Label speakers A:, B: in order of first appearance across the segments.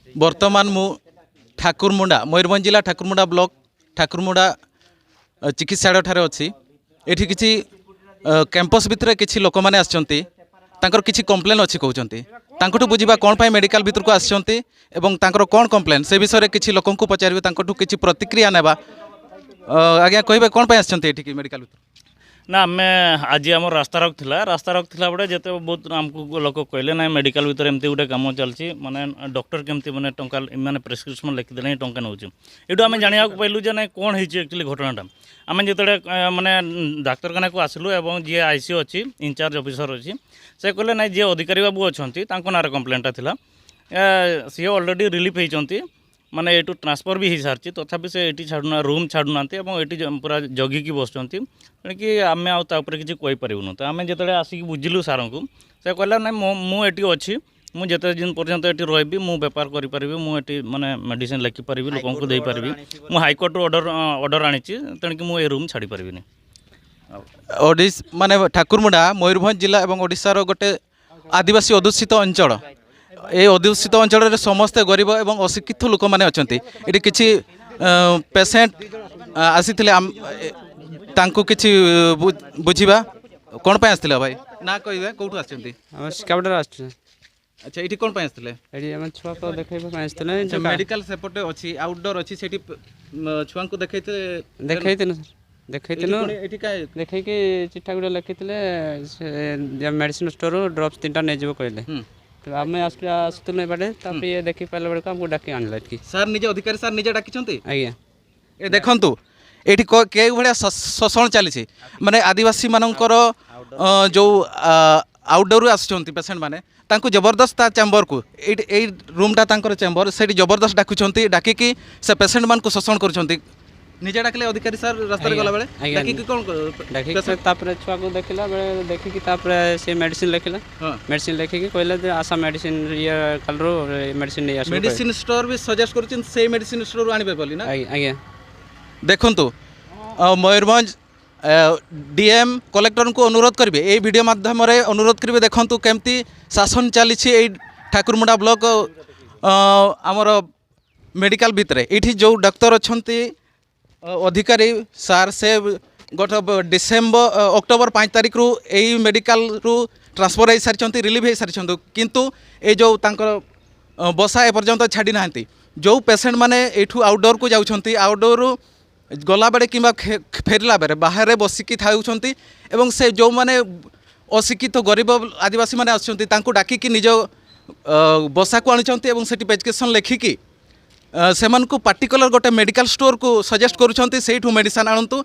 A: बर्तमान मु ठाकुरमुंडा मयूरभंज जिला ठाकुरमुंडा ब्लॉक ठाकुरमुंडा चिकित्सालय ठारे अच्छी एठी किछि कैंपस भितर किछि लोक माने आछंती तांकर किछि कंप्लेन अच्छी कहउचंती तांकटू बुझिबा कोन पाई मेडिकल भितर को आछंती एवं तांकर कोन कंप्लेन से विषय रे किछि लोकंकु पचारिबे तांकटू किछि प्रतिक्रिया नेबा आज्ञा कहबे कोन पाई आछंती एठी कि मेडिकल भितर
B: ना आम आज आम रास्ता रोक थी बड़े जिते बहुत आमको लोक कहले ना मेडिकल भितर एमती गोटे कम चलती माने डॉक्टर केमती माने टंका माने प्रेस्क्रिप्शन लिखिदे टंका नौ ये आम जाना पाइलु जे ना कौन है एक्चुअली घटनाटा आम जो माने डाक्तरखाना को आसलु एवं जी आईसीयू अच्छी इंचार्ज ऑफिसर अच्छी से कहले ना जी अधिकारी बाबू अच्छा ना कंप्लेंटा था सी ऑलरेडी रिलीफ होती माने ये ट्रांसफर भी हो सारी तथापि से ये छाड़ना रूम छाड़ुना ये पूरा जगिकी बस कि आम आउे किसी कहीपरूँ तो आम जो आसिक बुझिलु सार को से कहला ना मुझे अच्छी मुझे दिन पर्यंत ये रही मुझे बेपार करी मुझे माने मेडिसिन लिखिपारि लोक देपारि मुझे हाइकोर्ट ऑर्डर आनी तेणुक मुझे रूम छाड़ी पारिनी
A: माने ठाकुरमुंडा मयूरभंज जिला और ओडिशार गोटे आदिवासी अधुषित अंचल ये अधुषित अंचल समस्ते गरीब और अशिक्षित लोक मैंने अच्छा ये किसी पेसेंट आसी किसी बुझा कौन पे आसते भाई ना कहे कौटू आसते अच्छा ये कौन पे आसते
C: छुआ को देखा
A: मेडिकल सेपटे अच्छी आउटडोर अच्छी से छुआ को देखते
C: देखी चिठा गुड़ा लिखी मेडिसिन स्टोर ड्रप्स 3टा नहीं कहले तो आम आसुलु बाटे ये देखी पाइला बेलू आमको डाकी आनला
A: सर निजे अधिकारी सर निजे डाकी
C: आज्ञा
A: ए देखंतु एठी के भाया शोषण चली माने आदिवासी मानकर जो आउटडोर आसुंच पेसेंट माने तांको जबरदस्त चैम्बर को ये रूमटा तांकर चैम्बर से जबरदस्त डाकुंट डाकिकी से पेसेंट मान को शोषण कर निजे डाकले अधिकारी सर रास्ता गला बेले डाकिकी कोन
C: डाकिकी छुआ को देखला बेले देखिकी से मेडिसिन लिखला मेडिसिन लिखिकी कहले आशा मेडिसिन ये कलरो मेडिसिन नहीं आसो
A: मेडिसिन स्टोर भी सजेस्ट करछन से मेडिसिन स्टोर आनिबे बोली ना
C: आज्ञा
A: देखंतु मयूरभंज डीएम कलेक्टर को अनुरोध करेंगे ये वीडियो माध्यम अनुरोध करेंगे देखंतु केमती शासन चली ठाकुरमुंडा ब्लॉक आमर मेडिकल भितर ये जो डॉक्टर अच्छा अधिकारी सार से गत डिसेम्बर अक्टोबर 5 तारिख रु यही मेडिकल रु ट्रांसफर हो सारी रिलीफ हो सारी किंतु ये जो तांकर बसा एपर्यंत छाड़ी ना जो पेसेंट माने एठू आउटडोर को जाउछंती आउटडोर गला बेले कि फेरला बेले बाहर बसिकी थाउछंती एवं से जो माने अशिक्षित गरीब आदिवासी माने आछंती तांको डाकिकी निज बसा को आनिछंती एवं सेठी प्रेस्क्रिप्शन लेखिकी सेमानकु पार्टिकुलर गोटे मेडिकल स्टोर को सजेस्ट करुछंती सेठू मेडिसिन आणंतु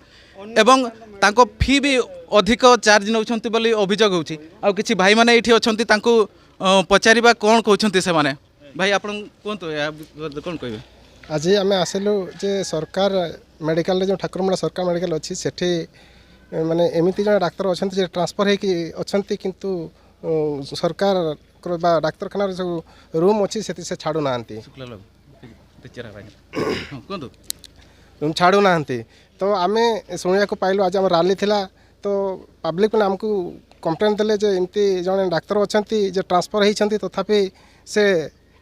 A: एवं तांको फी भी अधिक चार्ज नउछंती बोली अभियोग होउची आ किछि भाई माने एठी अछंती तांको पचारिबा कोन कहउछंती से माने भाई आपण कोनतो कोन कहबे
D: आज आम आसिलु जे सरकार मेडिकल जो ठाकुरमुंडा सरकार मेडिकल अच्छी सेठी माने एमिति जन डाक्तर अच्छा जे ट्रांसफर होगी अच्छा किंतु सरकार डाक्तरखाना जो रूम अच्छी से छाड़ू ना रूम छाड़ू ना तो आम शुणा पाइलु आज आम रैली थिला तो पब्लिक ने आमको कंप्लेन देले जे एमती जन डाक्तर अच्छा जे ट्रांसफर होती तथापि से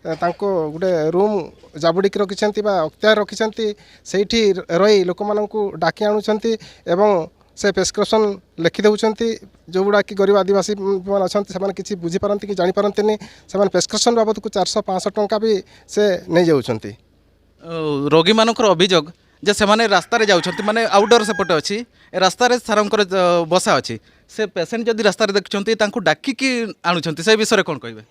D: तांको गोटे रूम जाबुड़ी रखिंट अख्तियार रखिंट से रही लोक मानू डाकी आणुंट एवं से प्रेस्क्रिप्शन लिखि देउछंत जो गुड़ा कि गरीब आदिवासी मान अच्छा से किसी बुझीपारती कि जापारती से प्रेस्क्रिप्शन बाबद को 400-500 टंका भी से नहीं जाऊँच
A: रोगी मानकर अभियोग जे से माने रास्ता रे जाउछंती माने आउटडोर सेपटे अच्छी रास्ता रे सारंकर बसा अच्छी से पेसेंट जदि रास्ता रे देखुंती तांको डाकिकी आणुछंती से विषय कोन कहबे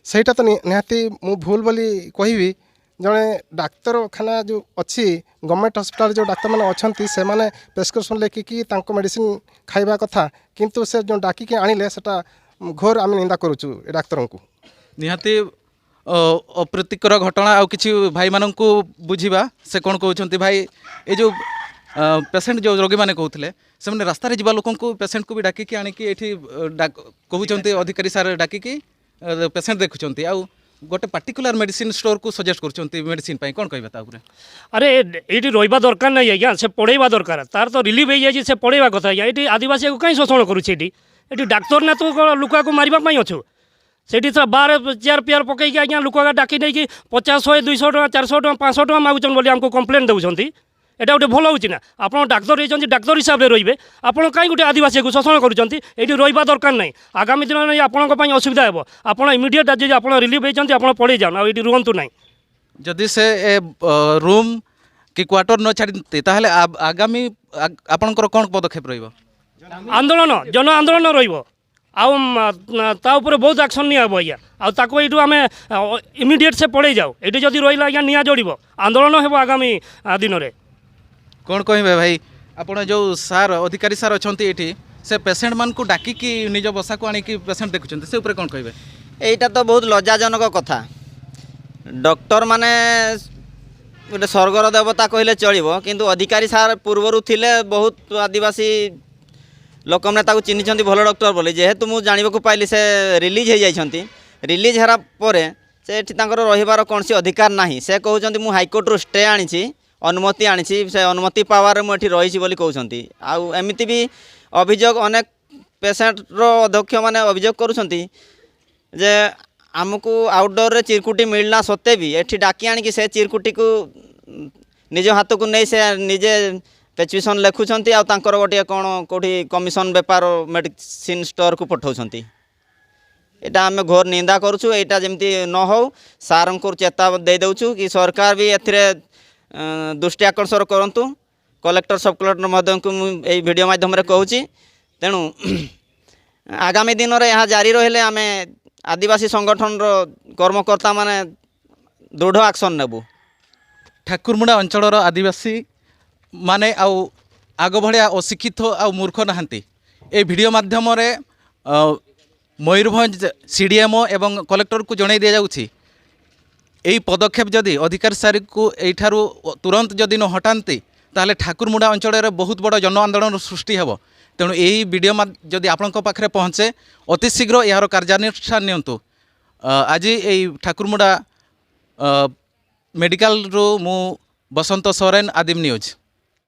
D: सेटा तो निहाती मु भूल बोली कहि जड़े डाक्तरखाना जो अच्छी गवर्नमेंट हॉस्पिटल जो डाक्तर मैंने अच्छा से माने प्रेस्क्रिप्शन लेखिकी मेडिसिन खाइबा कथा किंतु से जो डाकिकी आनिले सेटा घोर आम निंदा करूँ डाक्तर को
A: निहाती अप्रीतिकर घटना आ किसी भाई मानू बुझा से कौन कहते भाई ये जो पेसेंट जो रोगी मैंने कहते से रास्ता जा लोक पेसेंट को भी डाकिकी आनिकी ये कहते अधिकारी सार डाकिकी पेसेंट देखुंत आ गोटे पार्टिकुलर मेडिसिन स्टोर को सजेस्ट कर मेडिसिन कौन कहबे
E: अरे ये रहा दरकार नहीं आज्ञा से पढ़ेवा दरकार तार तो रिलीफ हो जाए से पढ़ेवा कथा ये आदिवासी को कहीं शोषण करुच्छे ये डाक्तर ना तो लुका को मारवाई अच्छु सेठी बाहर चेयर पेयर पकईकि आज्ञा लोक डाकी नहीं 50 100 200 टका 400 टका 500 टका मागुचन बोली आमको कम्प्लेन देउछंती एटा गोटे भल होची ना आपण डाक्तर होइछंती डाक्तर हिसाब रे रहिबे आपण काई गोटे आदिवासी को शोषण करूछंती एठी रहिबा दरकार नाही आगामी दिन में आपणक पई असुविधा हेबो आपण इमिडिएट जे आपण रिलीफ हेइछंती आपण पळेई जान आ एठी रुहंतु नाही
A: जदि से रूम कि क्वार्टर न छाड़ते ताहले आगामी आपणकर कौन पदक्षेप रहिबो
E: आंदोलन जन आंदोलन रहिबो ता ऊपर बहुत एक्शन निया आज्ञा आउ आम इमिडिएट से पड़े जाऊ ये जदि रहा आज्ञा निया जोड़ आंदोलन हो आगामी दिन में
A: कौन कहे भाई आपड़ जो सार अधिकारी सार अच्छा ये से पेसेंट मान को डाकिकी निज बसा को आनिकी पेसेंट देखुं से ऊपर कौन कहे
F: এইটা তো বহুত লজ্জাজনক কথা ডক্টর মানে গোটে স্বর্গর দেবতা কহিলে চলিব কিন্তু অধিকারী সার পূর্বরু থিলে বহুত আদিবাসী ଲୋକମାନେ ତାକୁ ଚିହ୍ନିଛନ୍ତି ଭଲ ଡକ୍ଟର ବୋଲି ଯେହେତୁ ମୁଁ ଜାଣିବାକୁ ପାଇଲି ସେ ରିଲିଜ୍ ହେଇଯାଇଛନ୍ତି ରିଲିଜ୍ ହେବା ପରେ ସେ ଏଠି ତାଙ୍କର ରହିବାର କୌଣସି ଅଧିକାର ନାହିଁ ସେ କହୁଛନ୍ତି ମୁଁ ହାଇକୋର୍ଟରୁ ଷ୍ଟେ ଆଣିଛି ଅନୁମତି ଆଣିଛି ସେ ଅନୁମତି ପାୱାରରେ ମୁଁ ଏଠି ରହିଛି ବୋଲି କହୁଛନ୍ତି ଆଉ ଏମିତି ବି ଅଭିଯୋଗ ଅନେକ ପେସେଣ୍ଟର ଅଧ୍ୟକ୍ଷମାନେ ଅଭିଯୋଗ କରୁଛନ୍ତି ଯେ ଆମକୁ ଆଉଟଡୋରରେ ଚିରକୁଟି ମିଳିଲା ସତ୍ତ୍ୱେ ବି ଏଠି ଡାକି ଆଣିକି ସେ ଚିରକୁଟିକୁ ନିଜ ହାତକୁ ନେଇ ସେ ନିଜେ ପ୍ରେସ୍କ୍ରିପସନ୍ ଲେଖୁଛନ୍ତି ଆଉ ତାଙ୍କର ଗୋଟିଏ କ'ଣ କେଉଁଠି କମିଶନ ବେପାର ମେଡ଼ିସିନ ଷ୍ଟୋରକୁ ପଠାଉଛନ୍ତି ଏଇଟା ଆମେ ଘୋର ନିନ୍ଦା କରୁଛୁ ଏଇଟା ଯେମିତି ନ ହେଉ ସାର୍ଙ୍କୁ ଚେତା ଦେଇଦେଉଛୁ କି ସରକାର ବି ଏଥିରେ ଦୃଷ୍ଟି ଆକର୍ଷଣ କରନ୍ତୁ କଲେକ୍ଟର ସବ୍ କଲେକ୍ଟର ମହୋଦୟଙ୍କୁ ମୁଁ ଏଇ ଭିଡ଼ିଓ ମାଧ୍ୟମରେ କହୁଛି ତେଣୁ ଆଗାମୀ ଦିନରେ ଏହା ଜାରି ରହିଲେ ଆମେ ଆଦିବାସୀ ସଂଗଠନର କର୍ମକର୍ତ୍ତା ମାନେ ଦୃଢ଼ ଆକ୍ସନ୍ ନେବୁ
A: ଠାକୁରମୁଣ୍ଡା ଅଞ୍ଚଳର ଆଦିବାସୀ माने आउ आग भाया अशिक्षित आ मूर्ख नहांती ए वीडियो माध्यम मयूरभंज सीडीएमओ एवं कलेक्टर को जणाई दिया जाउछि एई पदक्षेप जदि अधिकारी सारी को एठारु तुरंत जदि न हटाती ताहले ठाकुरमुंडा अंचल बहुत बड़ जन आंदोलन सृष्टि हेबो तेणु यही वीडियो जदि आपंक पाखे पहुँचे अति शीघ्र यार कार्यानुष्ठान नियंतु आज यही ठाकुरमुंडा मेडिकल रु मु बसंत सोरेन आदिम न्यूज।